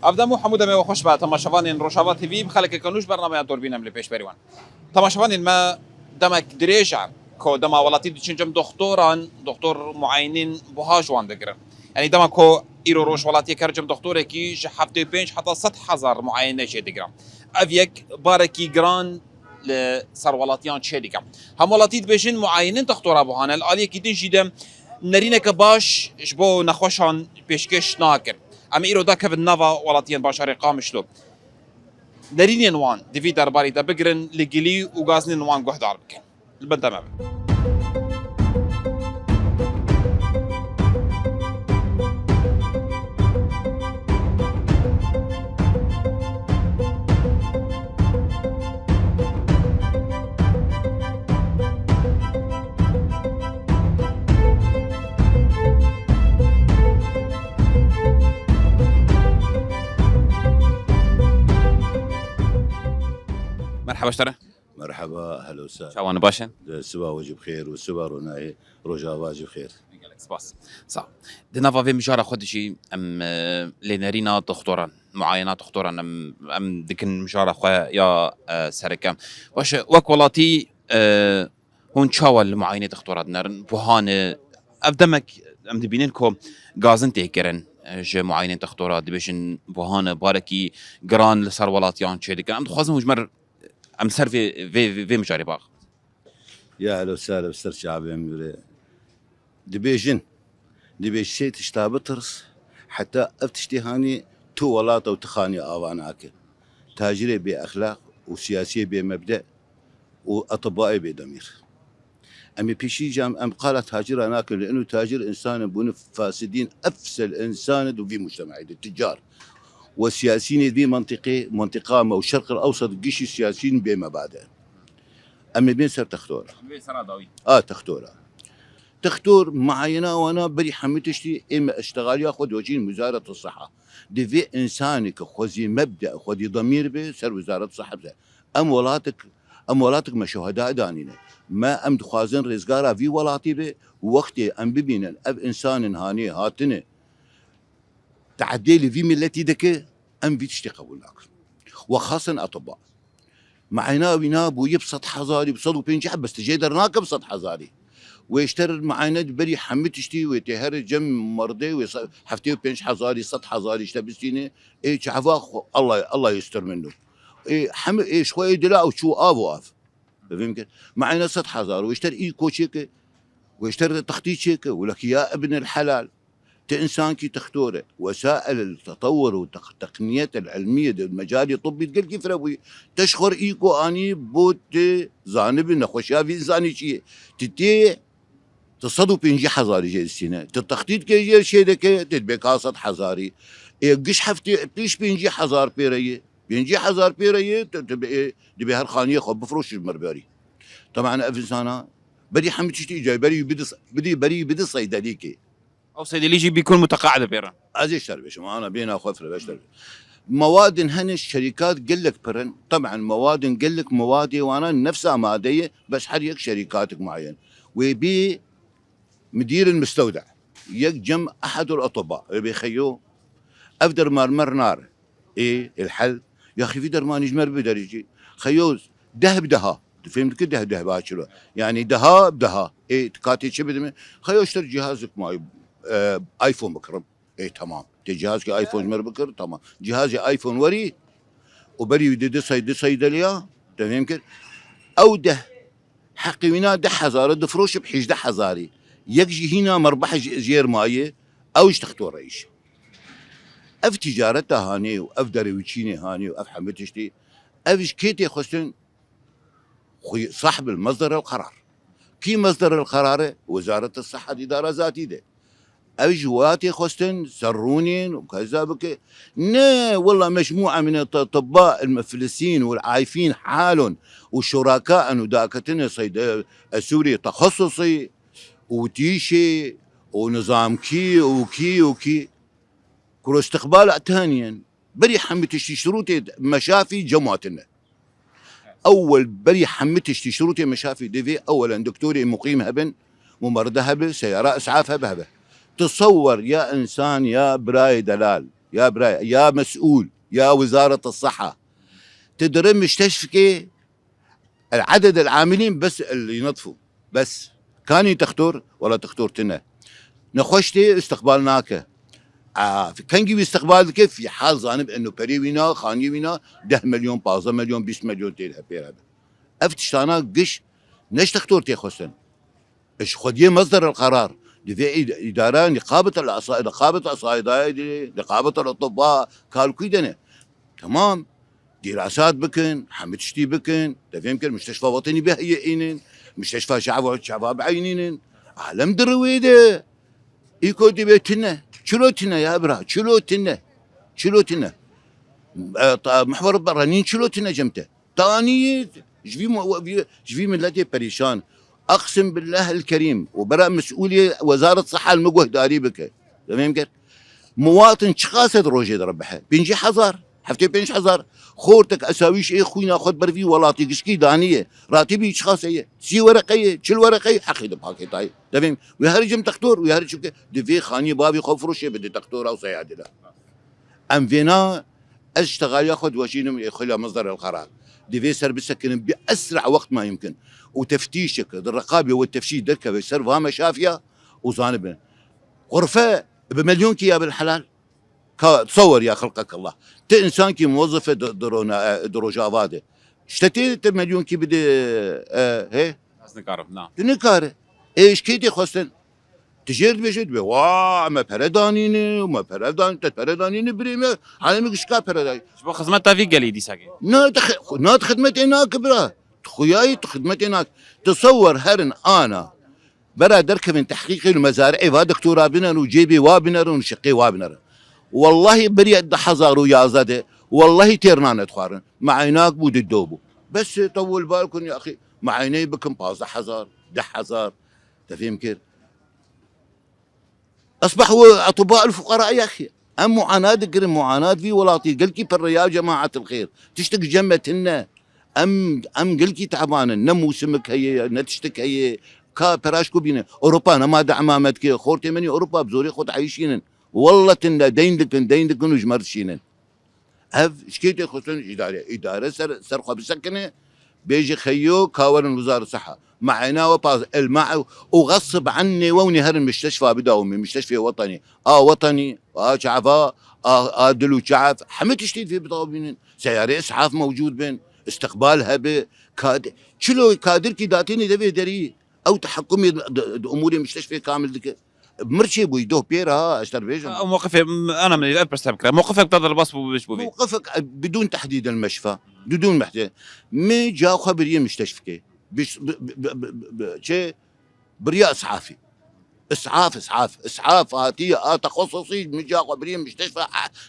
افدمو حموده می خوش به تماشاوان روشاوا تیوی خلک کنوش برنامه دوربینم لپیش بریوان تماشاوان ما دمک دریجان کو دما ولاتي دچنجم دکتور معاینین بها جوان دگرن یعنی دما کو ایرو روش ولاتي کرجم دکتوره کی ج هفته 5 حتی 100,000 معاینه شه دگرن اف یک بارکی گران لسر ولاتیان چه دیگه هم ولاتی بشین معاینین دکتورا بهانه الالی کی دین جیدم نرینه که باش جبو نخوشان پیشکش ناکر اما ایرو دا که نوا ولاتیان باشاری قامش لو نرینین وان دیوی درباری دا بگرن لگلی و گازنین وان گهدار بکن البنده ما مرحبا اشترى مرحبا اهلا وسهلا شوان باشن سبا وجه بخير وسبا روناي رجاء واجب خير سپاس صح دنا في مجارة خدشي ام لنرينا دكتورا معاينات دكتورا ام دكن مجارة خويا يا سركم واش وك ولاتي هون تشاول معاينة دكتورا نرن بوهان افدمك ام دبينكم غازن تيكرن ج معاينة دكتورا دبيشن بوهان باركي جران لسر ولاتيان تشيدك ام خوازم مجمر ام سر في مجاري باغ يا اهلا وسهلا بسر شعبي اميري دبيج شيء تشتابترس حتى افتشتي هاني تو ولاطه وتخاني اواناك تاجري باخلاق وسياسيه بمبدا واطبائي بضمير امي بيشي جام ام قالت تاجر هناك لانه تاجر انسان بون فاسدين افسد انسان وفي مجتمع التجار والسياسيين ذي منطقة والشرق الأوسط قش السياسيين بمبادئ أما بين سر تختور تختور معينة وأنا بري حميتشتي إما اشتغال ياخذ وجين وزارة الصحة دي في إنسانك خذي مبدأ خذي ضمير به سر وزارة الصحة بزي. أمولاتك ما شهداء دانينا ما أم دخازن رزقارا في ولاتي به وقتي أم ببينا أب إنسان هاني هاتني تعديلي في ملتي دكي أم في تشتي قبولك وخاصة أطباء معنا بنا بو يبسط حزاري بصدو بينجح بس تجدرناك بسط حزاري ويشتر معنا بري حمد تشتي ويتهر جم مرضي حفتي بينج حزاري سط حزاري اشتبستيني ايه شعفا الله يستر منه ايه حمد ايه شوي دلا وشو اف فهمت معنا سط حزاري ويشتر ايه كوتشيك ويشتر تخطيط ولك يا ابن الحلال إنسان كي تختوره وسائل التطور والتقنيات العلمية المجال الطبي تقول كيف روي تشخر إيكو أني بوت زانب نخوشها في إنساني شيء تتي تصدو بينجي حزاري جاي السنة تتخطيط كي جاي شيء دك تتبكاسط حزاري قش حفتي بيش بينجي حزار بينجي حزار بيري تبي هالخانية خب بفروش المرباري طبعا أفنسانا بدي حمد تشتي جاي بدي صيدليكي او صيدليجي بيكون متقاعد بيرا ازي اشتري ما انا بينا خفر بشتري مواد هن الشركات قال لك برن طبعا مواد قال لك موادي وانا نفسها ماديه بس حريك شركاتك معين ويبي مدير المستودع يجم احد الاطباء يبي خيو افدر مر نار ايه الحل يا اخي في درمان يجمر بدرجي خيو دها فهمت كده ده باشلو يعني دها بدها ايه تكاتي شبه خيو اشتري جهازك معي ايفون بكرم اي تمام جهازك ايفون مر بكر تمام جهازي ايفون وري وبري دي صيدليه تمام كده او ده حقي ونا ده حزاره ده فروش بحيش ده حزاري يجي هنا مربح جير مايه او يشتختو رئيش اف تجارتها هاني واف درويتشيني هاني واف حمتشتي افش كيتي خستن صاحب المصدر القرار كي مصدر القرار وزاره الصحه اداره ذاتي ده أجواتي خستن سرونين وكذا بك نا والله مجموعة من الأطباء المفلسين والعايفين حالهم وشركاء وداكتنا صيد سوري تخصصي وتيشي ونظام وكي كل استقبال ثانيا بري حمتش شروطي مشافي جمعتنا أول بري حمتش شروطي مشافي ديفي أولا دكتوري مقيم هبن ممرضة هبه سيارة إسعاف هبه تصور يا إنسان يا براي دلال يا براي يا مسؤول يا وزاره الصحه تدري مستشفى العدد العاملين بس اللي ينظفوا بس كان تختار ولا تختار تنا نخشتي استقبالناك كان جيب استقبال كيف في حال ظانب انه بريوينا خانيوينا 10 مليون 15 مليون 20 مليون تيل هبير هذا افتشتانا قش نش تختار تي خسن ايش خديه مصدر القرار دي اداره نقابه الصيدله نقابه الاطباء قالوا كيدنا تمام دراسات بكن حمد شتي بكن يمكن مستشفى وطني بهيئين مستشفى شعب بعينين عالم درويده ايكو دي بيتنا شلوتنا يا ابرا شلوتنا محور البرانين شلوتنا جمته تاني جفي من التي بريشان اقسم بالله الكريم وبرا مسؤوليه وزاره الصحه المقوه داري بك تمام كده مواطن شخاصه روجي ربحه بينجي حذر حفتي بينش حذر خورتك اساويش ايه خوينا خد برفي ولاتي قشكي دانيه راتبي شخاصيه سي ورقيه شل ورقيه حقي دبحاكي طيب تمام ويهرجم تختور ويهرج دفي خاني بابي خفرش بدي تختور او سيعدله ام فينا اشتغل ياخذ وشينم يخلى مصدر القرار دفي سر بسكن باسرع وقت ما يمكن وتفتيشك الرقابه والتفتيش دكه بيصير فما شافيه وزانبه غرفه بمليون كي يا بالحلال تصور يا خلقك الله انسان كي موظفه دروجافاده اشتتي مليون كي بدي هي نكارف نعم نكاره ايش كيدي خصن تجير بيجد بي وا ما بردانين وما بردانين بريمه على مشكا برداي شبو خدمتها في قليدي ساكي نات خدمت هناك برا خوياي خدمت هناك تصور هرن انا برا درك من تحقيق المزارع دكتوراه بنر وجيبي وابنر ونشقي وابنر والله بريد حزارو يا زاده والله تيرنا تخارن مع عيناك بود الدوبو بس طول بالكم يا اخي مع عيني بكم باز حزار حزار تفهم كيف اصبحوا اطباء الفقراء يا اخي ام معاناه قرن معاناه في ولاتي قلكي بر يا جماعه الخير تشتك جمتنا ام قلكي تعبان نمو سمك هي نتشتك هي كا براشكو بينا اوروبا انا ما دعمامتك كي خورتي مني اوروبا بزوري خد عايشين والله تنا دين لكن وجمرشين هف شكيتي خصوصا اداره سرقه بسكنه بيجي خيو كاورن وزاره الصحه معنا وباز الماء وغصب عني وني هر المستشفى بداومي مستشفى وطني وطني شعفاء دلو شعف حمد تشتيد في بطاوبين سيارة اسعاف موجود بين استقبالها شلو كادر كي داتيني دبي دري او تحكمي اموري مستشفى كامل ذكر مرشي بويدوه بيرها اشتر بيجن موقفي انا من البرسبكتيف موقفك تقدر بس موقفك بدون تحديد المشفى بدون محدد مي جاو خبريه مستشفى شيء برياء اسعافي اسعاف اتيه تخصصي مي جاو خبريه مستشفى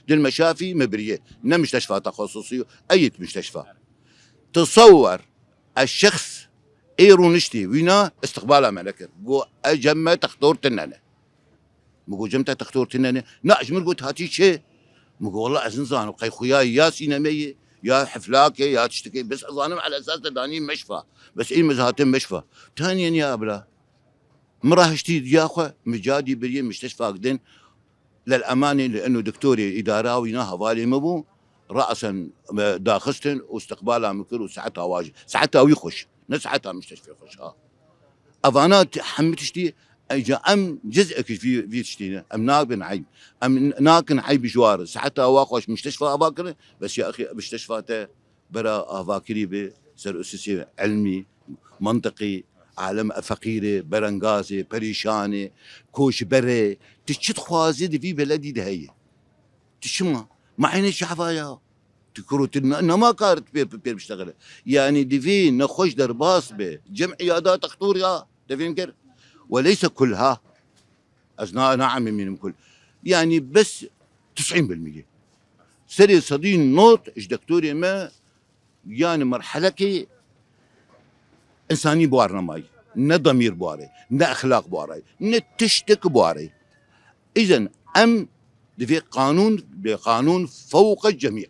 للمشافي مبريه نه مستشفى تخصصي اي مستشفى تصور الشخص ايرو نشتي وينا استقبالها ملكر بو اجمه تختور تنانه مقول جمتها تختور تنانه ناش من قلت هاتي شيء مقول والله ازنزان وقي خوياي يا سينميه يا حفلاكي يا تشتكي بس ظانم على اساس دانين مشفى بس اي مزهاتين مشفى ثانيا يا ابلا مراه شتيد يا اخو مجادي بريه مستشفى قدن للامانه لانه دكتوري اداراوي ناها فالي مبو راسا داخستن واستقبالها مكر وساعتها واجد ساعتها ويخش نسعتها مستشفى يخش افانات حمتشتي اجا ام جزءك في تشتينا ام ناقن عيب ام ناقن عيب جوار ساعتها واخش مستشفى افاكر بس يا اخي مستشفى برا افاكري بسر اساسي علمي منطقي عالم فقيره برنغازي بريشانه كوش بري تشت خوازي في بلدي دهي تشما ما عيني شعفايا تكروت انه ما كانت بير بيشتغل يعني دفي نخش درباص بجمع عيادات اختوريا تفهم وليس كلها أثناء نعم من كل يعني بس 90% سري صدين نوت ايش دكتوري ما يعني مرحلة كي إنساني بوارنا ماي نا ضمير بواري نا أخلاق بواري نا تشتك بواري إذن أم في قانون فوق الجميع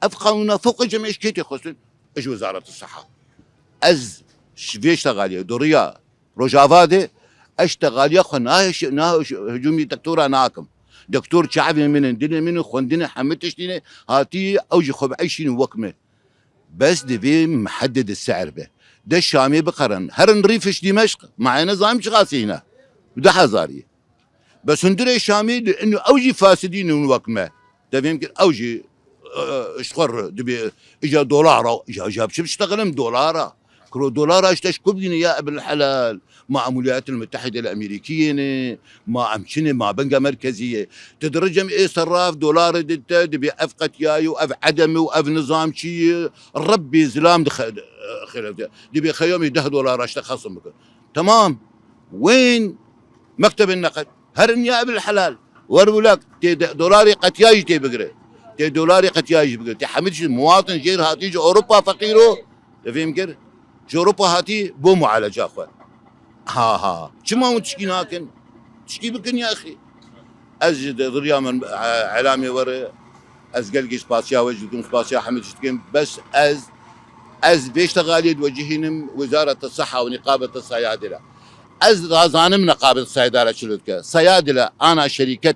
قانون فوق الجميع ايش كيتي خصن ايش وزارة الصحة از شفيش تغالية دوريا روجافادي اشتغل يا اخو هجومي دكتوره ناكم دكتور شعبي من دنيا من خوندنا حمتش دينا هاتي اوجي خب عيشين وكمه بس دبي محدد السعر به ده الشامي بقرن هرن ريفش دمشق مع نظام شغاسينا ده حزاري بس هندري الشامي لانه اوجي فاسدين وكمه ده يمكن اوجي اشخر دبي اجا دولار جاب شو بيشتغلم دولار كرو دولار اشتش كبدين يا ابن الحلال مع الولايات المتحده الامريكيه مع امشنه مع بنكه مركزيه تدرجم ايه صراف دولار دبي افقت ياي واف عدم واف نظام شي ربي زلام دبي خيوم ده دولار اشتخ خصم تمام وين مكتب النقد هرن يا ابن الحلال ورولك دولاري قد ياي تي بقري تي دولاري قد ياي بقري تي حمدش المواطن جير هاتيج اوروبا فقيره تفهم كيف اوروبا هاتي بو معالجه اخوان ها شما تشكي ناكن تشكي بكن يا اخي ازد ضريا من اعلامي ورا از قلقي سباسيا وجدكم سباسيا حمد شتكم بس از بيشتغالي توجهين وزاره الصحه ونقابه الصيادله از غازانم نقابه الصيادله شلوتك صيادله انا شركه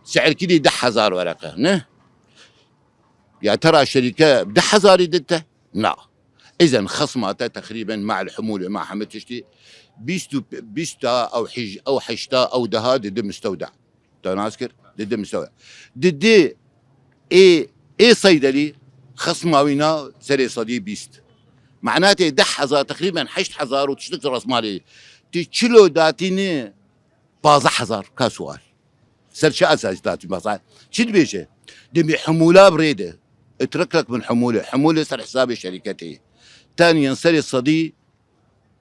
سعر كذي 10,000 ورقه نه يا ترى شركه ب 10,000 يدته لا اذا خصماته تقريبا مع الحموله مع حمد تشتي بيستا او حج او حشتا او دهاد ضد مستودع تناسكر ضد مستودع ضد ايه صيدلي خصماوينا سري صدي بيست معناته 10,000 تقريبا 8,000 وتشتكي راس مالي تشيلو داتيني 15,000 كسؤال سر اساس داتي بصح شو تبيشه دمي حموله بريده اترك لك من حموله سر حساب شركتي ثانيا سري صدي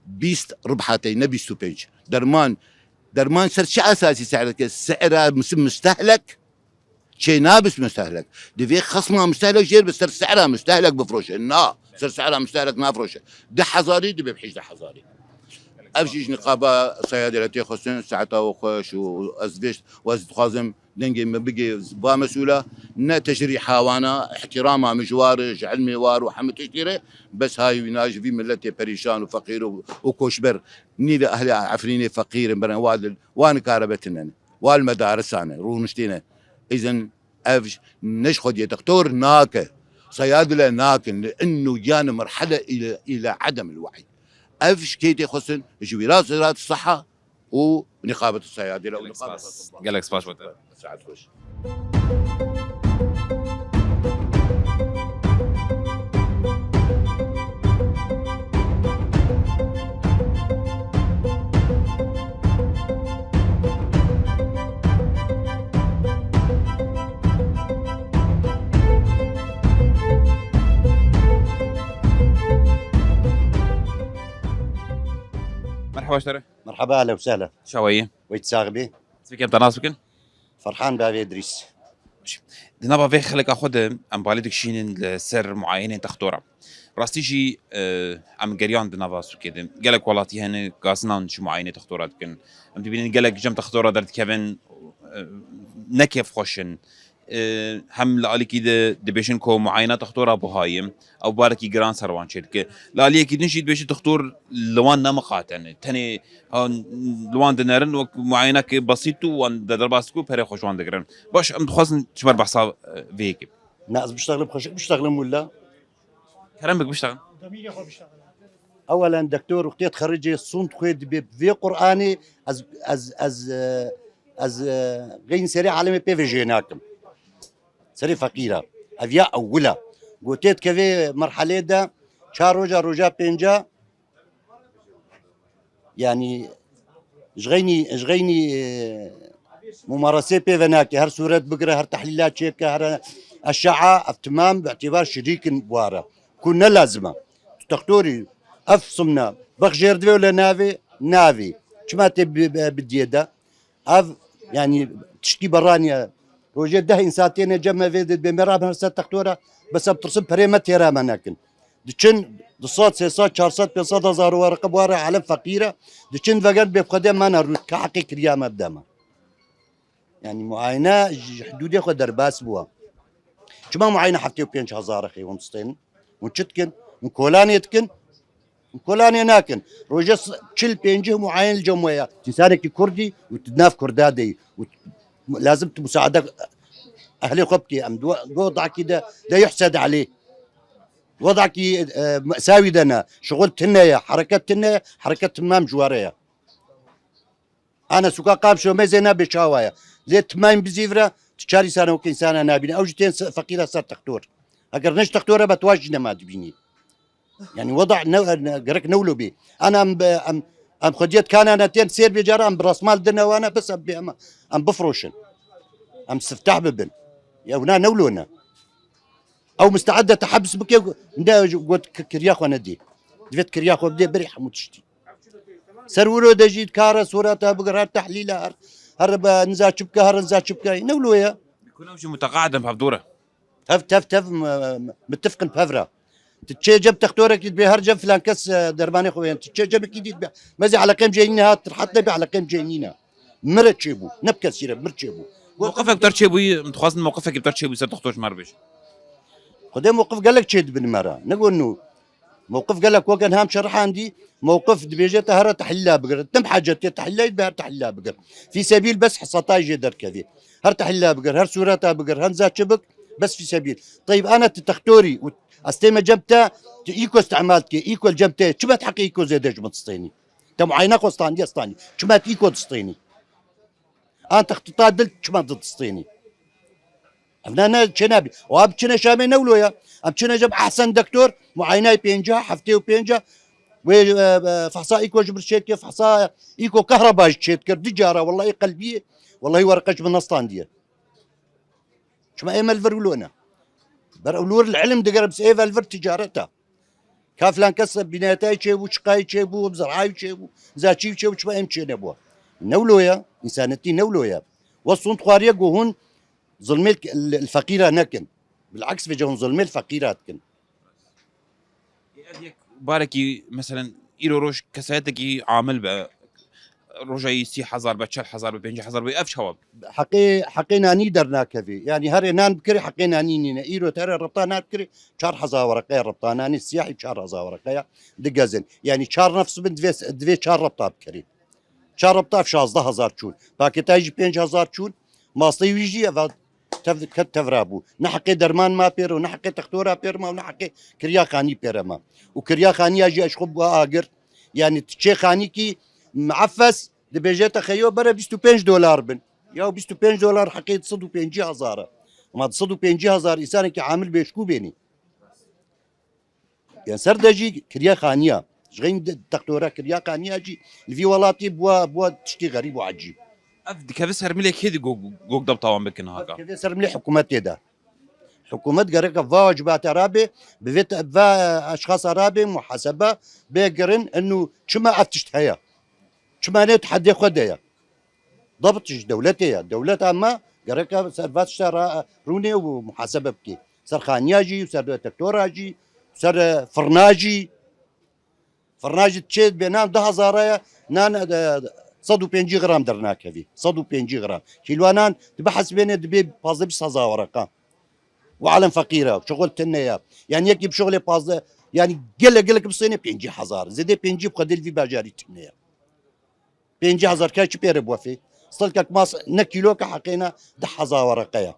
بيست ربحتي نبي ستوبيج درمان سر شو اساسي سعرك سعره مستهلك شيء نابس مستهلك دفي خصمها مستهلك جير بس سر سعرها مستهلك بفروشه لا سر سعرها مستهلك ما فروشه 10,000 دبي بحيش 10,000 ابشيش نقابه صيادلتي خصن ساعتها وخش وازفيش وازخازم دنجي ما بقي با مسؤوله نا تجري حوانا احترامها مجوارج علمي وار وحمد تشتري بس هاي ناج في ملتي بريشان وفقير وكوشبر نيدا اهل عفريني فقير برا وان كاربتنا والمدارس انا رونشتينا اذا افش نشخد يا دكتور ناكه صيادله ناكن لانه جانا مرحله الى عدم الوعي افش كيتي خصن جويرات وزاره الصحه ونقابه الصيادله ونقابه قال لك سباش ساعات وش مرحبا اشتري مرحبا اهلا وسهلا شويه ويتساغبي سبيك انت ناس بكن فرحان بابي ادريس دنا في خلك اخذ ام باليدك شين سر معين تختورة راستيجي ام جريان دنا كده قالك والله هنا قاسنا شو معينه تختورات كن ام تبين قالك جم تختورة درت كيفن نكيف خوشن هم لالي كده دبيشن كو معينه تختورها بهايم او باركي جران سروان شركه لالي كده نشيد بيش تختور لوان نمقات يعني تاني لوان دنرن معينه بسيط وان درباسكو بري خوشوان دغرن باش ام خاصن تشبر بحساب فيك ناس بيشتغلوا بخشك بيشتغلوا ولا كلامك بيشتغل اولا دكتور وقتي تخرجي صنت خويد في قراني از غين سريع عالمي بي في جيناكم سري فقيرة أفيا أولا قلت كذا مرحلة ده شهر رجع بينجا يعني جغيني ممارسة بيفناكي هر صورة بقرة هر تحليلات شيكة هر الشعة تمام باعتبار شريك بوارا كنا لازمة تختوري أفصمنا بخجير دوي ولا نافي شما تبي بدي ده يعني تشكي برانيا روجي ده انساتين جمع فيدت بمراب هرسات تختورة بس بترسم بريمة تيرا مناكن دچن دصات سيصات شارصات بيصات هزار ورقب وارا علم فقيرة دچن فقط بفقدم ما نرد كحقي كريا مبدما يعني معاينة حدود ياخد درباس بوا شما معاينة حفتي وبينش هزار اخي ونستين ونشتكن ونكولان يتكن كلاني ناكن روجس تشل بينجه معين الجموية تسانك كردي وتدناف كردادي لازم مساعدة أهلي خبكي أم وضعك ده يحسد عليه وضعك مأساوي دنا شغل تنية حركة تمام جوارية أنا سوكا قاب شو مزينا بشاوايا زي تمام بزيفرة تشاري سنة وكين سنة نابين أو جتين فقيرة صار تختور أقر نش تختورة بتواجدنا ما تبيني يعني وضع قرك نولو بي أنا أم خديت كان أنا تين سير بجارة أم براس مال دنا وأنا بس أم بفروشن أم استفتح ببن يا ونا نولونا او مستعده تحبس بك قلت كرياخو ندي دفت كرياخو بدي بريح متشتي سرورو دجيت كارا صورتها بقرا تحليلها هرب نزا شبكه نزا شبكه نولويا كلهم شي متقاعدا بهبدوره تف متفق بفرا تتشي جب تختورك بهر جب فلان كس درباني خوين تتشي جب كيديت مازي على قيم جايينها ترحط لي على قيم جايينها مرت شيبو نبكى سيره مرت شيبو موقفك بتر تشيبوي متخاص موقفك بتر تشيبوي سر تختوش مربش خدي موقف قال لك تشيد بن مرة نقول انه موقف قال لك وكان هام شرح عندي موقف دبيجة هرا تحلها بقر تم حاجة تحلها بهر تحلها بقر في سبيل بس حصتاي جدر كذي هر تحلها بقر هر سورتها بقر هنزا شبك بس في سبيل طيب انا تختوري استيما جبتها ايكو استعمالك ايكو جبتها شو بتحقي ايكو زي دج متصيني تم عينك وسطاني استاني شو ما ايكو تصطيني انا تخطيطات دلت شو ما تصطيني أنا شنابي وأب شنا شامي نولويا أب شنا جاب أحسن دكتور معاينة بينجا حفتي وبينجا وفحصاء إيكو جبر شيك فحصاء إيكو كهرباء شيك دجارة والله قلبي والله ورقش من نصطان دي شو ما إيمال فرولونا برولور العلم دقر بس إيفال فر تجارته كافلان كسب بنايتاي شيبو شقاي شيبو بزرعاي شيبو زاتشي شيبو شو ما إمشي نبوه نولويا إنسانتي نولويا وصون تقاريا جوهون ظلمي الفقيرة نكن بالعكس في جون ظلمي الفقيرة كن باركي مثلا إيرو روش كساتكي عامل بقى رجعي 3000 ب 4000 ب 5000 بأف شواب حقي ناني درنا كذي يعني هري نان بكري حقي ناني إيرو ترى ربطان بكري 4000 ورقة ربطاناني السياحي 4000 ورقة دقازن يعني شهر نفس بنت دفي شهر ربطة بكري شهر ربطة في 16000 شون باكيتاج 5000 شون ماصلي ويجي كتفرابو نحقي درمان ما بيرو نحقي تختورا بيرما ونحقي كريا خاني بيرما وكريا خاني اجي اشخب اجر يعني تشي خاني كي معفس دبيجيتا خيو برا $25 بن يا $25 حقي 15000 وما 15000 انسان كي عامل بيشكو بيني يعني سردجي كريا خانيه شغين تختورا كريا خانيه اجي في ولاتي بوا تشتي غريب وعجيب أفدي كيف سر ملك هيدي جوج دب طبعا بكن هاكا كيف سر ملي حكومات ده حكومات قريقة واجبات رابي بفيت فا أشخاص رابي محاسبة بيقرن إنه شما أفتشت هيا شما نيت حد ياخدها ضبطش دولتها دولتها ما قريقة سر فاتشتا روني ومحاسبة بكي سر خانياجي وسر دكتوراجي وسر فرناجي تشيد بينام 10000 نان 150 غرام درناك هذه 150 غرام كيلوانان تبحث بين دبي باز 20000 ورقه وعالم فقيره شغل تنيا يعني يكي بشغل باز يعني قال لك بصيني بينجي حزار زيد بينجي بقدر في باجاري تنيا بينجي حزار كاش بيرب وفي صلكك ماس نكيلو كحقينا 10000 ورقه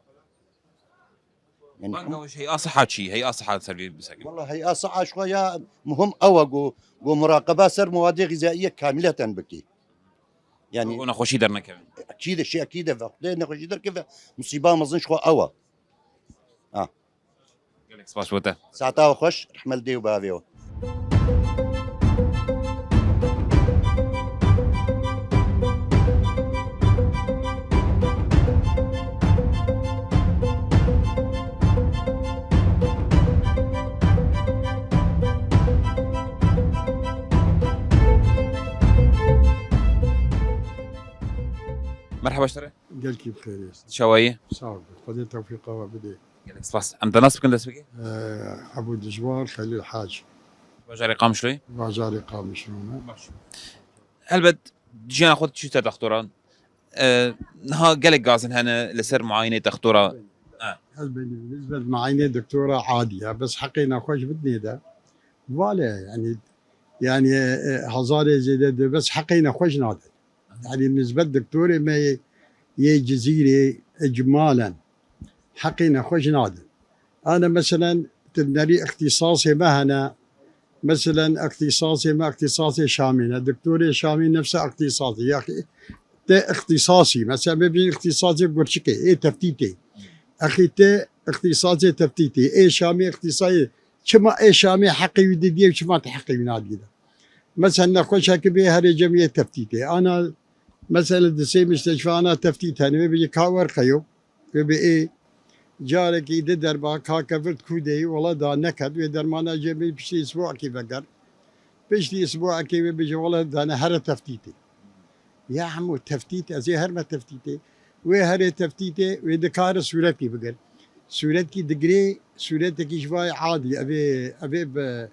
يعني وش هي أصحى شيء هي أصحى سري بسكين والله هي أصحى شويه مهم أوجو ومراقبه سر مواد غذائيه كامله بكي يعني وانا خوشي درنا كمان اكيد الشيء اكيد فقدنا خوشي در كيف مصيبه ما اظنش خو اوا قال لك سباس وتا ساعتها وخش رحمل دي وبافيو مرحبا اشتري قال كيف بخير يا استاذ شوايه صعب قضية توفيق وبدي قال لك سباس انت ناس بكن دسبكي ابو دجوار خليل حاج بجاري قام شلوي باجاري قام شلونه هل بد جينا خذ شو تختوران نها قال لك غازن هنا لسر معاينه تختورا هل بالنسبه لمعاينه دكتوره عاديه بس حقينا خوش بدني ده فوالا يعني يعني هزار زيادة بس حقينا خوش نادر يعني بالنسبة للدكتور ما جزيرة إجمالا حقينا خوش نادر. أنا مثلا تبنري اختصاصي مهنة مثلا اختصاصي ما اختصاصي شامي الدكتور شامي نفسه اختصاصي يا أخي تا اختصاصي مثلا ببين اختصاصي برشكي ايه تفتيتي اخي تا اختصاصي تفتيتي ايه شامي اختصاصي شما ايه شامي حقي ودي وشما تحقي ونادي مثلا نخش هكبي هذه جميع تفتيتي انا مثلا دسي مستشفى انا تفتيت هني بيجي كاور خيو بيبي ايه جارك يدر باك كفرت كودي والله دا نكد ويدر ما انا جميل بشي اسبوع كي بقر بشتي اسبوع كي بيجي والله دا انا هر تفتيتي يا عمو تفتيت ازي هر ما تفتيتي وهر تفتيتي ويدكار صورتي بقر صورتي دقري صورتك شوي عادي ابي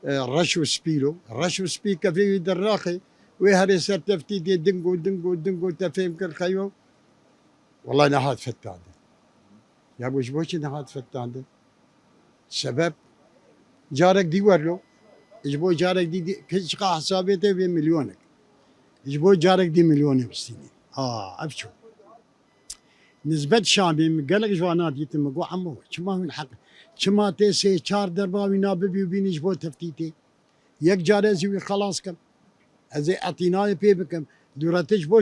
رشو سبيلو رشو سبيك في دراخي وهر سر تفتيتي دنقو دنقو دنقو تفهم كل خيو والله نهاد فتان يا ابو جبوش نهاد فتان سبب جارك دي ورلو جبو جارك دي كشقا حسابيته بمليونك جبو جارك دي مليون بستيني ابشو نسبة شامي قال لك جوانات يتم قو عمو شما من حق شما تيسي شار درباوي ناببي وبين جبو تفتيتي يك جارزي خلاص كم ازي اعطيناي بيبكم دورتش بو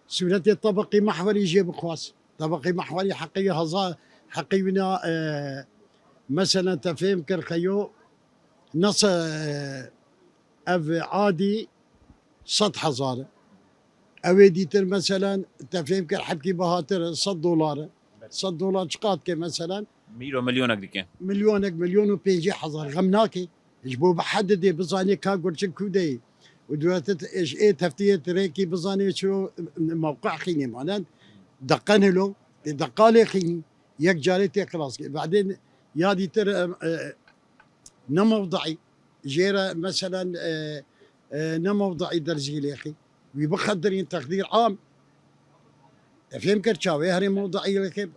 سورتي طبقي محوري يجيب خواص طبقي محوري حقي هزا حقي بنا مثلا تفهم كرخيو نص اف عادي سطح هزار اوي ديتر مثلا تفهم كر حبكي بهاتر $100 شقات كي مثلا مليونك ديكي مليونك مليون وبيجي حزر غمناكي جبو بحدد بزاني كاغور كودي ودوات ايش ايه تفتيه ريكي بزاني شو موقع خيني معناه دقن له دقالي خيني يك جاريتي خلاص بعدين يا دي ترى نموضعي جيرة مثلا نموضعي درجي لي اخي ويبخدرين تقدير عام فهم كرشاوي هري موضعي لك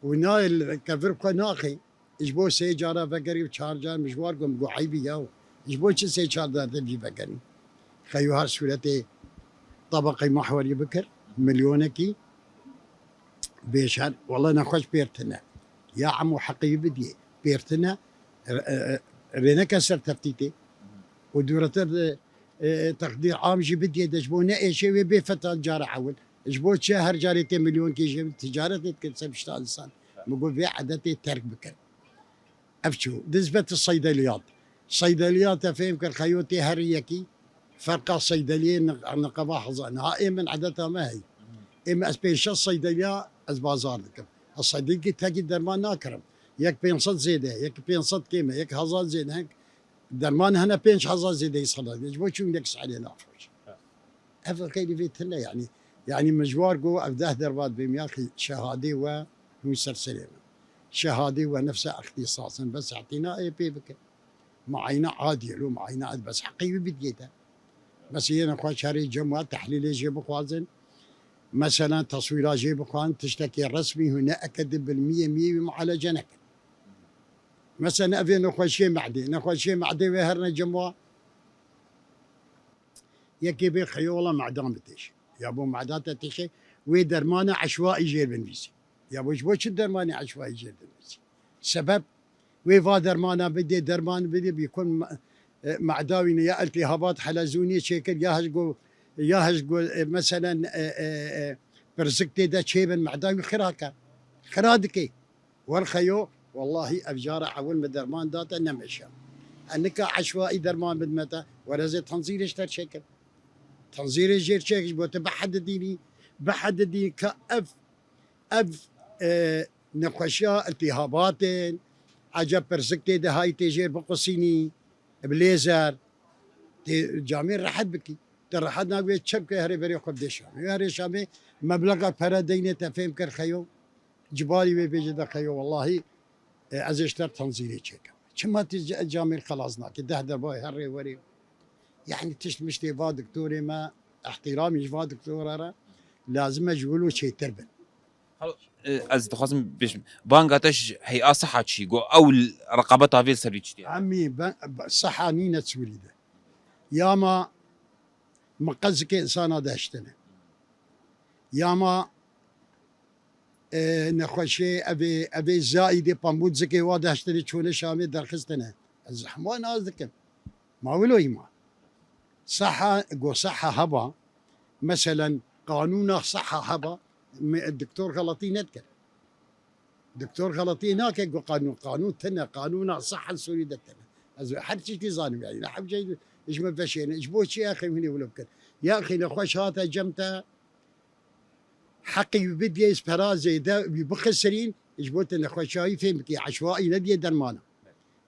ونايل كفرقة ناخي اجبو سيجارة بقري وشارجان مشوار قم قعيبي ياو اجبو شي سيجارة تبجي بقري خيو هالسورتي طبقي محوري بكر مليونكي بيشهر والله نخش بيرتنا يا عمو حقي بدي بيرتنا رينا كسر تفتيتي ودورة تقدير عام جي بدي دجبونا اي شيء بفتاة جارة حول جبوت شهر جاريتي مليون كيجي تجارة تكسب اشتغل انسان بقول في عادتي ترك بكر افشو نسبة الصيدليات فهم كالخيوتي هريكي فرق الصيدلية نقبا حظنا من عادتها ما هي اما اسبيش الصيدلية از بازار لكم الصيدلية تاجي درمان ناكرم يك بينصد زيادة يك بينصد قيمة يك هزار زيادة هيك درمان هنا بينش هزار زيادة يصلى يجبو شو يكس علينا افرج افرج كيف فيتنا يعني مجوار جو افده دربات بمياخي شهادي ومسلسلين شهادي ونفسه اختصاصا بس اعطينا اي بيبك معينة عادية لو معينة عادية بس حقيقي بديتها بس هي نخوش شهري جمعة تحليل جيب خوازن مثلا تصويرات جيب خوان تشتكي رسمي هنا اكد بالمية مية ومعالجة نكد مثلا افي نخوش شيء معدي وهرنا جمعة يكي بي خيولة معدام بتيش يا ابو معدات تيشي ودرمانة عشوائي جير بنفسي يا ابو شو درمانة عشوائي جير بنفسي سبب ويفا درمانة بدي درمان بدي بيكون معداوي يا التهابات حلزونية شكل ياهجو مثلا برزقتي دا شيبن معداوي خرادكي والخيو والله افجار اول ما درمان داتا نمشى انك عشوائي درمان بدمتا ورزي تنظير اشتر شكل تنظير جير شكل بوت بحددي كأف نقشا التهابات عجب برزقتي ده هاي تجير بقصيني بليزر جامير راحت بكي ترى حد ناقوي تشبكي هري بري خبدي شامي هري شامي مبلغ فراديني تفهم كر خيو جبالي بيجي ده خيو والله ازشتر تنظيري شيكا شما جامير خلاص ناكي ده درباي هري وري يعني تشمشتي فا دكتوري ما احترامي فا دكتور لازم اجولو شي تربن از دخوازم بیش بانگاتش هی صحة چی گو اول رقابت هاویل سری چی عمي صحانينا تسوليده ياما مقزك انسان داشتنا ياما نخوشي ابي زايده بامود زكي واداشتني شونه شامي درخستنا الزحمه نازكم ما ولو يما صحة جو صحة هبا مثلا قانون صحة هبا الدكتور غلطي نذكر دكتور غلطي هناك جو قانون تنا قانون صحة سوري دتنا حد شيء ظالم يعني لا حب جيد ايش ما فشينا ايش بوش يا اخي مني ولا بكر يا اخي نخوش هذا جمته حقي بدي يسبرازي ده بخسرين ايش بوت نخوش شاي فهمتي عشوائي ندي درمانه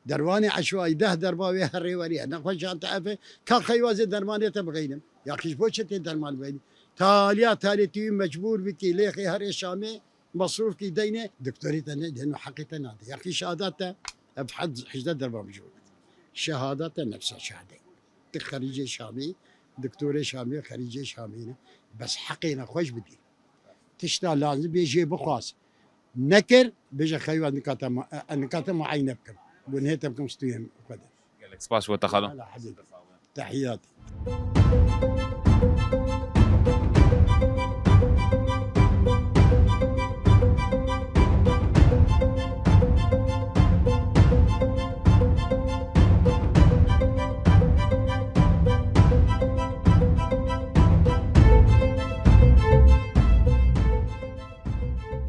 درواني عشوائي ده درباوي هري وري انا خوش انت عارفه كان خيوازي درمانه تبغينم يا اخي ايش بوش درمان بيني تالي مجبور بكي ليخي هري شامي مصروف كي دينه دكتوري تنا لانه حقيقه يا اخي شهاداته بحد حجدة دربا موجود شهاداته نفسها شهاده خريجي شامي دكتوري شامي خريجي شامي بس حقينا خوش بدي تشتغل لازم بيجي بخواص نكر بيجي خيوات نكاته معينه بكم ونهيتها بكم ستويهم وكذا قال لك سباس وتخلو لا حبيبي تحياتي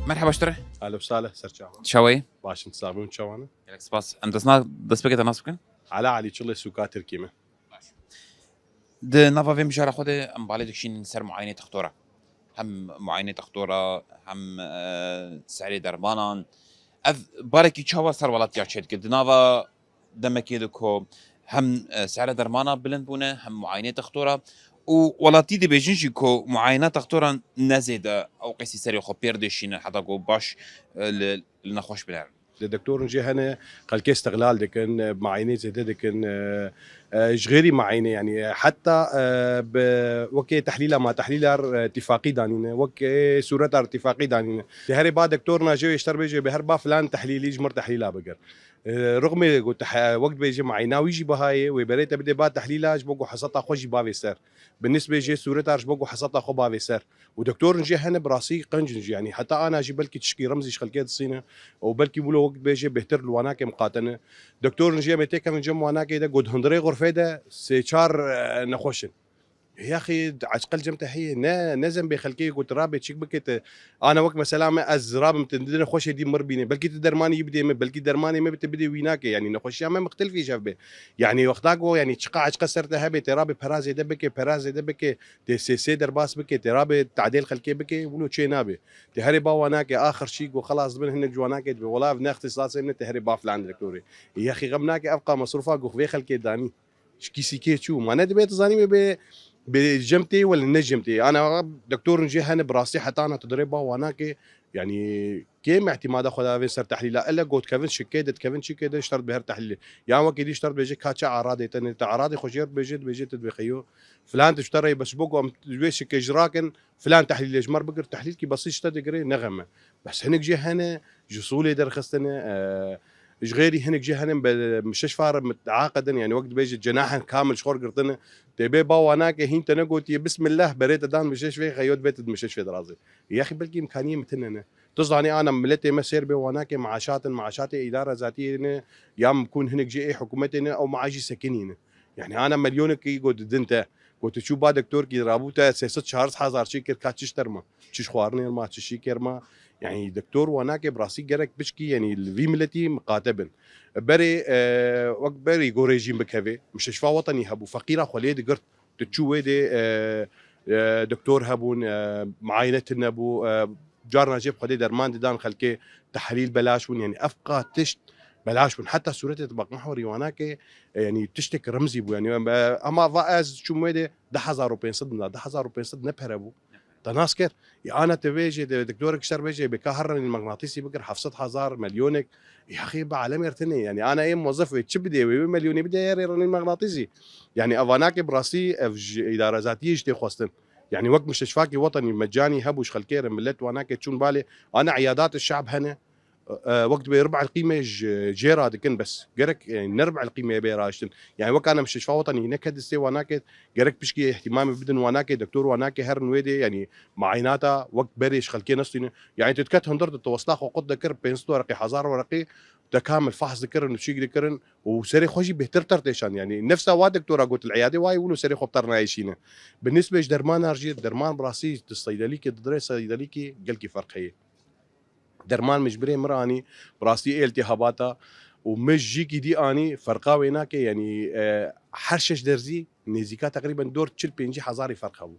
مرحبا اشتري اهلا وسهلا سرچاوان شوي باش نتصابون شوانا قال لك سباس انت سنا دسبكت الناس بكن على علي شغله سوكا تركيمه د نافا في مشارع خود ام بالي دكشين سر معاينه تختوره هم معاينه تختوره هم سعري دربانان اف باركي تشوا سر ولات يا شد قد نافا دمك يدكو هم سعر درمانا بلند بونه هم معاينه تختوره ولاتي دي بيجنجي كو معاينه تختوره نزيده او قيسي سري خو بيردشين حتى كو باش لنخوش بلار الدكتور نجي هنا قال كي استغلال دكن معاينه زي دكن غيري معاينه يعني حتى وكي تحليلها ما تحليلها اتفاقي دانينا وكي صورتها اتفاقي دانينا هري بعد دكتورنا جو يشتر بيجي بهربا فلان تحليلي جمر تحليلها بقر رغم وقت بيجي معينه ويجي بهاي وبريت بدي بعد تحليلها جبقوا حصتها خوش بافي سر بالنسبه يجي صورتها جبقوا حصتها خو بافي سر ودكتور نجي هنا براسي قنج يعني حتى انا اجي بلكي تشكي رمزي شخلكيت الصينه وبلكي بقولوا وقت بيجي بهتر الواناك مقاتنه دكتور نجي متى كان جم واناك ده قد هندري غرفه ده سيشار نخوشن يا اخي عشقل جمته هي نزم بخلكي قلت رابي تشيك بكت انا وقت مثلا از راب متندن خوش دي مربيني بلكي درماني يبدي بلكي درماني ما بتبدي ويناك يعني نخوش ما مختلف شبه يعني وقتاكو يعني تشقى عشق سرتها هبه ترابي برازي دبكي برازي دبكي تي سي درباس بكي ترابي تعديل خلكي بكي ولو تشينابي تهري با وناك اخر شيء وخلاص من هنك جواناك ولا بنا اختصاص من تهري با فلان دكتوري يا اخي غمناك ابقى مصروفها في خلكي داني شكيسي كي شو ما ندبي تزاني بجمتي ولا نجمتي انا دكتور نجي هنا براسي حتى انا تدريبها واناك يعني كيم اعتماد اخذ في سر تحليل الا قلت كيفن شكيدت كيفن شكيد اشترط بهر تحليل يا وقت يدي اشترط بيجي كاتشا عرادي تن عرادي خوشير بيجي تدبخيو فلان تشتري بس بقوا ويش كجراكن فلان تحليل جمر بقر تحليل كي بسيط اشتدقري نغمه بس هنك جي هنا جسولي درخستنا غيري هنك جي هنا بمستشفى متعاقدا يعني وقت بيجي جناح كامل شخور قرطنا تبي باو هناك هين تنقوت بسم الله بريت دان مستشفى خيوت بيت المستشفى درازي يا اخي بلكي امكانيه متننا تصدعني انا ملتي مسير بي وهناك معاشات اداره ذاتيه يا مكون هنك جي حكومتنا او معاجي سكنين يعني انا مليونك يقعد دنت قلت شو با دكتور كي رابوته 6 شهر حزار شي كاتش ترما تشيش خوارني ما تشي كرما يعني دكتور وناك براسي جرك بشكي يعني الفي ملتي مقاتبن بري وقت بري جو ريجيم بكافي مستشفى وطني هبو فقيره خليد قرت تشوي دي دكتور هبون معاينه النبو جارنا جيب خدي درمان دان خلكي تحليل بلاشون يعني افقا تشت بلاشون حتى صورتي تبقى محوري وناك يعني تشتك رمزي بو يعني اما فاز شو ميدي 10500 نبهربو تناسكر يا انا تبيجي دكتورك شر بيجي بكهرني المغناطيسي بقر حفصت هزار مليونك يا اخي بعالم يرتني يعني انا اي موظف تشبدي مليوني بدي يرني المغناطيسي يعني افاناك براسي اداره ذاتيه جتي خوستن يعني وقت مستشفاكي وطني مجاني هبوش خلكير ملت وانا كتشون بالي انا عيادات الشعب هنا وقت بيربع القيمه جيرا دكن بس جرك يعني نربع القيمه بيراشتن يعني وقت انا مستشفى وطني هناك هدسي وانا جرك بشكي اهتمام بدن وانا دكتور وانا هرن ويدي يعني معايناتا وقت بريش خلكي نصتين يعني تتكت هندرت التوسلاخ وقد ذكر بينستو ورقي حزار ورقي تكامل فحص ذكرن وشيك ذكرن وسري خوشي بهتر ترتيشان يعني نفسها وا دكتوره قلت العياده واي يقولوا سري خبطرنا عايشين بالنسبه لدرمان ارجي درمان براسي الصيدليكي تدري صيدليكي قالكي فرق هي درمان مجبري مراني براسي التهاباتها ومش جيكي دي اني فرقاوي هناك يعني حرشش درزي نيزيكا تقريبا دور تشل بينجي حزاري فرقاو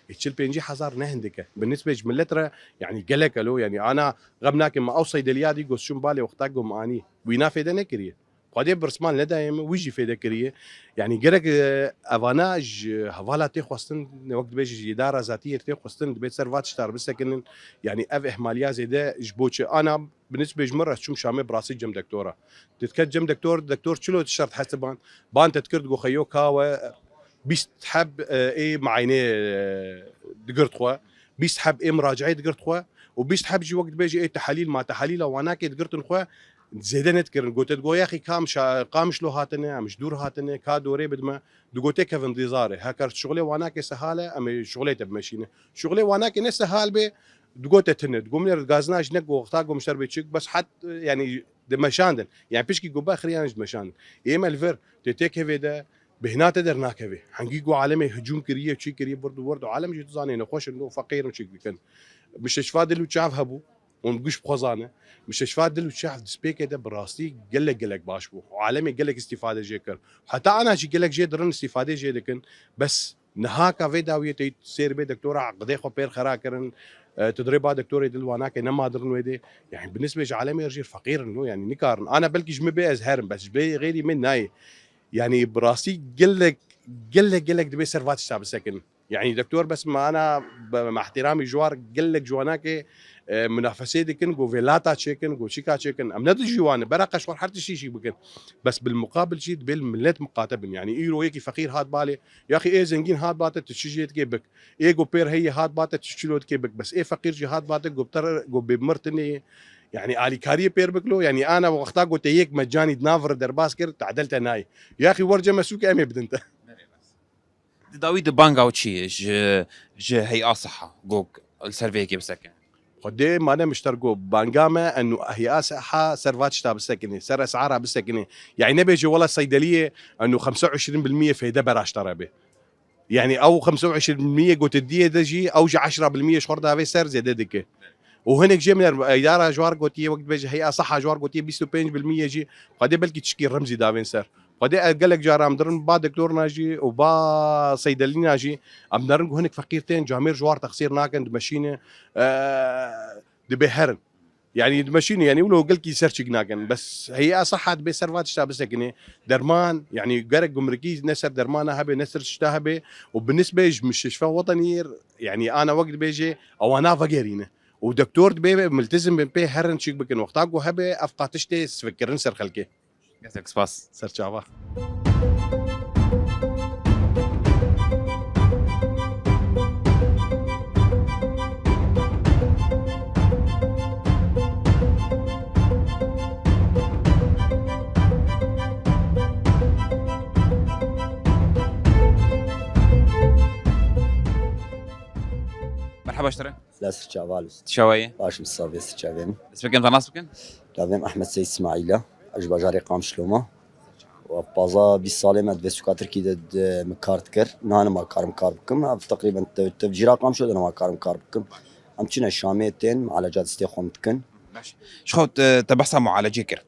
تشل بينجي حزار نهندك بالنسبه لجملترا يعني قالك له يعني انا غبناك ما او صيدليادي قص شو بالي وقتاقهم اني وينا فيدنا كريه قادي برسمان لدايم ويجي فيدا كريه يعني جرك افاناج هفالا تخوستن وقت بيجي اداره ذاتيه تخوستن بيت سيرفات شتار بس لكن يعني اف اهماليا زي ده جبوتش انا بالنسبه لمره شو شامي براسي جم دكتوره تتكت جم دكتور شلو تشرط حسبان بان تذكرت جو خيو كاوه بيستحب ايه معينه دقرت خوا بيستحب ايه مراجعه دقرت خوا وبيستحب جي وقت بيجي ايه تحاليل ما تحاليل وانا دقرت خوا زيدا نتكرن قلت تقول يا اخي قامش له هاتنا مش دور هاتنا كا دوري بدما دقوتي كيف انتظاري هكرت شغلي وانا سهاله ام شغلي تبمشينه شغلي وانا سهال به دقوتي تند تقوم لي غازناش نق وقتاقو مشتربي تشك بس حتى يعني دمشاندن يعني بيشكي قبا خريان دمشاندن ايما الفر تتيك هيدا بهنا تدرنا كيف حنقيقو عالمي هجوم كريه تشي كريه برضو عالم جيت زاني نخوش انه فقير وشي كان مستشفى دلو تشاف هبو ونقش بخزانه مستشفى دلو تشاف دسبيك ده براستي قلك باشبو وعالمي قلك استفاده جيكر حتى انا جي قلك جي درن استفاده جي لكن بس نهاكا في داويه تسير بي دكتوره عقدي خو بير خراكرن تدريبها دكتور يدل وانا كانما درن ويدي يعني بالنسبه لعالمي رجل فقير انه يعني نكارن انا بلكي جمبي ازهرن بس بي غيري من ناي يعني براسي قلك دبي سيرفات الشعب السكن يعني دكتور بس ما انا مع احترامي جوار قلك جواناك منافسه دكن جو فيلاتا تشيكن جو شيكا تشيكن ام ندي جوان برقش ور حتى شي بكن بس بالمقابل شي بالملت مقاتبن يعني ايرو هيك فقير هاد بالي يا اخي ايه زنجين هاد باتت تشجيت كيبك ايه جو بير هي هاد باتت تشلوت كيبك بس ايه فقير جي هاد باتت جو بتر جو بمرتني يعني الي كاري بيربكلو يعني انا وقتها قلت هيك مجاني دنافر درباسكر تعدلت ناي يا اخي ورجه مسوك امي بدنت داويد بانغاو تشي ج هيئه صحه جوك السيرفي كيف سكن قدي ما انا مشتركو بانقامه انه هي صحه سيرفات شتاب بالسكنه سر اسعارها بالسكنه يعني نبي يجي والله الصيدليه انه 25% في دبر اشترى به يعني او 25% قلت الديه دجي او 10% شهر ده سر زي دك وهناك جي من الاداره جوار قوتيه وقت بيجي هيئه صحه جوار قوتيه 25% جي قد بلكي تشكيل رمزي دافين سر قد قال لك جار امدرن با دكتور ناجي وبا صيدلي ناجي امدرن هناك فقيرتين جامير جوار تقصير ناكن ماشينه دبهرن يعني ماشينه يعني ولو قال كي سيرش ناكن بس هي صحه بسرفات شتاب سكنه درمان يعني قرق جمركي نسر درمانه هبه نسر شتاهبه وبالنسبه لمستشفى وطني يعني انا وقت بيجي او انا فقيرينه ودكتور بي ملتزم بي هرن شيك بكن وقتاق وهبه افقاتشتي سفكرن سر خلكي يعطيك سباس سر شافا مرحبا اشتري لا سرچاوالوس شويه باش مصابي سرچاوين اسمك انت ناس بكن لازم احمد سيد اسماعيله اجباجاري قام شلومه وبازا 20 ساله ما دفسو كاتر كي مكارت كر نانا ما كارم كار بكم تقريبا تفجيرا قام شو انا ما كارم كار بكم ام تشنا شاميتين معالجات استيخوم تكن ماشي شخو تبحث معالجه كر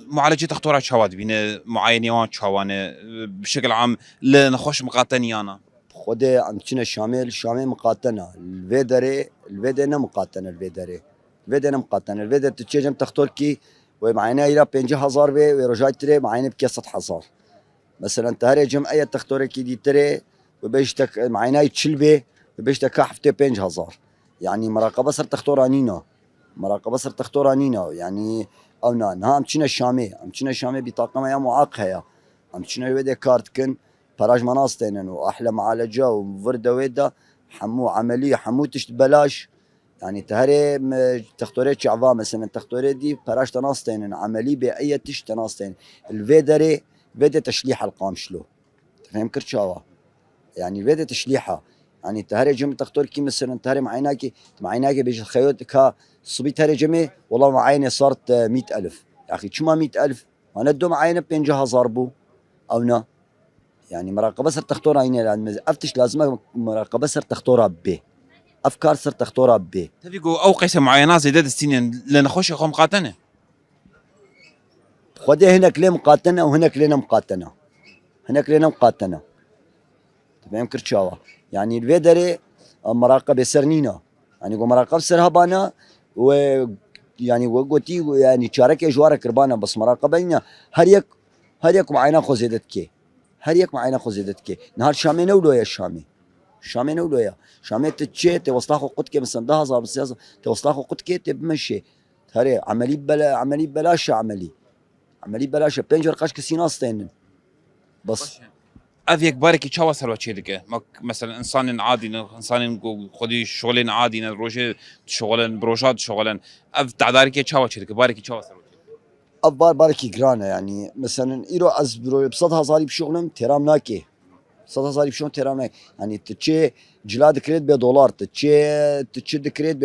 معالجه تختورا شواد بين معاينه شوانه بشكل عام لنخوش مقاطنيانا خدي ام تشنا شامل مقاتنه الفيدري مقاتنه الفيدري مقاتنه الفيدري تتشجم تختوركي ومعينه الى 5000 بي ورجعت تري معينه بكاسه حصار مثلا تهري جمعيه تختوري كي دي تري وبيشتك معينه تشلبي وبيشتك حفته 5000 يعني مراقبه صرت تختورانينا يعني او نان ها امشينا الشامي بطاقه يا معاق هيا امشينا يودي كارت كن براج مناصتين واحلى معالجه وفرده ويدا حمو عمليه حمو تشت بلاش يعني تهري تختوريت شعبا مثلا تختوريت دي براج تناصتين عمليه بأي تشت تناصتين الفيدري فيدا تشليح القامشلو تفهم كرتشاوا يعني فيدا تشليحها يعني تهري جم تختور كي مثلا تهري معيناكي بيجي خيوتك صبي تهري جمي والله معيني صارت 100,000 يا اخي شو ما 100,000 انا دو معينه بينجها ضربوا او نا يعني مراقبه صرت تختار عيني لان افتش لازم مراقبه صرت تختارها ب افكار صرت تختارها ب تبيقوا او قيسه معينه زي داد السنين لنخش خو مقاتنه خدي هناك ليه مقاتنه وهناك لينا مقاتنه هناك لينا مقاتنه تمام كرتشاوا يعني الفيدري مراقبه سرنينا يعني مراقبه سرهبانا و يعني وقتي يعني شارك جوار كربانا بس مراقبه هر يك معينه خو زيدتك هر يك معينه خو زيدتك نهار شامي نولو يا شامي نولو يا شامي تتشي توصلاخو قدك مثلا ده هزار بالسياسه توصلاخو قدك تبمشي هري عملي بلاش عملي بلاش بنجر قاش كسيناستين بس افيك باركي تشاوا سروا تشيدك مثلا انسان عادي انسان خدي شغلين عادي روجي شغلن بروجات شغلن اف تعدارك تشاوا تشيدك باركي تشاوا سروا افبار باركي جرانا يعني مثلا ايرو از برو بصدها صاري بشغلم تيرام ناكي صدها صاري بشغل تيرام ناكي يعني تتشي جلاد كريت $1 تتشي كريت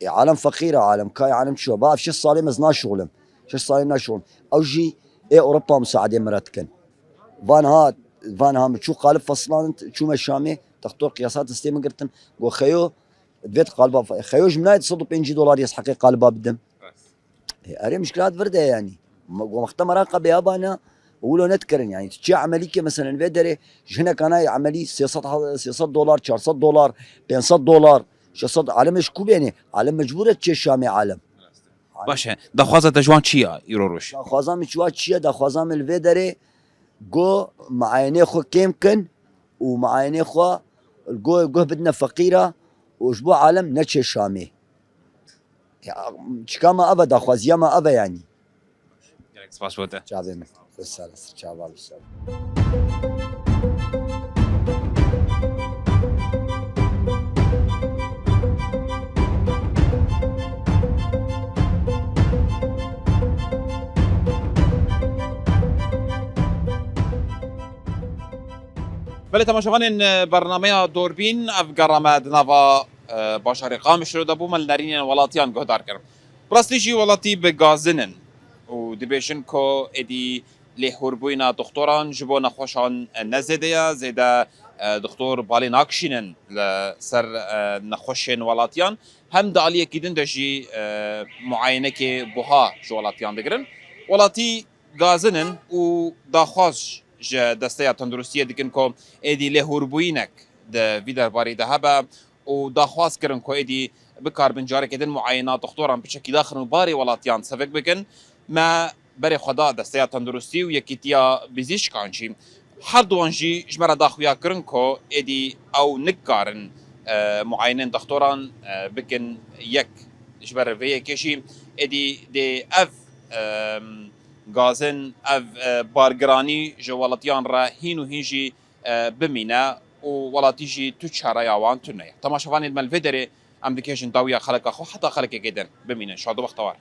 $1 عالم فقيره عالم كاي عالم شو بعرف شو صار لي مزنا شغلم شو صار لنا شغل او جي اي اوروبا مساعده مرتكن فان هام شو قالب فصلان شو مشامي تختار قياسات استيم قرتن جو خيو بيت قالبا خيو جمنايت صدو $20 يسحقي قالبا بدم اري مشكلات فرده يعني وقت مراقبه يابانا ولو نتكرن يعني تشي عمليه مثلا فيدري هنا كان عمليه $600 $400 $500 شصد عالم شكو يعني عالم مجبوره تشي شامي عالم باشه دخوازه تجوان چیا يروروش خوازام چوا چیه دا خوازام الفيدري جو معاينه خو كيمكن ومعاينه خو جو بدنا فقيره وجبو عالم نتشي شامي كما ابدا خوازيا ما ابا يعني سپاس بوده جابين رساله شباب السلام بله تماشاوان برنامه دوربین اف گرامد نوا باشار قامش رو دبو مل نرین ولاتیان گهدار کرد براستیجی ولاتی به گازنن و دبیشن کو ادی لهوربوینا دکتران جبو نخوشان نزده یا زیده دکتر بالی ناکشینن لسر نخوشن ولاتیان هم دالیه کدین دجی معاینه که بوها جو ولاتیان دگرن ولاتی گازنن و داخواش جا دسته تندرستیه دیکن کو ادی لهوربوینک د ویدر باری دهبه و داخواست کرن کو ادی بکار بنجاره کدن معاینات دکتران بشکل داخل باری ولاتیان سفک بکن ما برای خدا دسته تندرستی و یکیتیا بیزیش کانچی هر دوانجی جمره داخویا کرن کو ادی او نکارن معاینن دکتران بکن یک جبر وی کشی ادی دی اف گازن اف بارگرانی جو ولاتیان را هینو هینجی بمینه و ولاتیجی تو چاره یاوان تنه تماشاوان الملفدری ام دکیشن داویا خلق خو حتی خلق گیدن بمینه شادو بختوار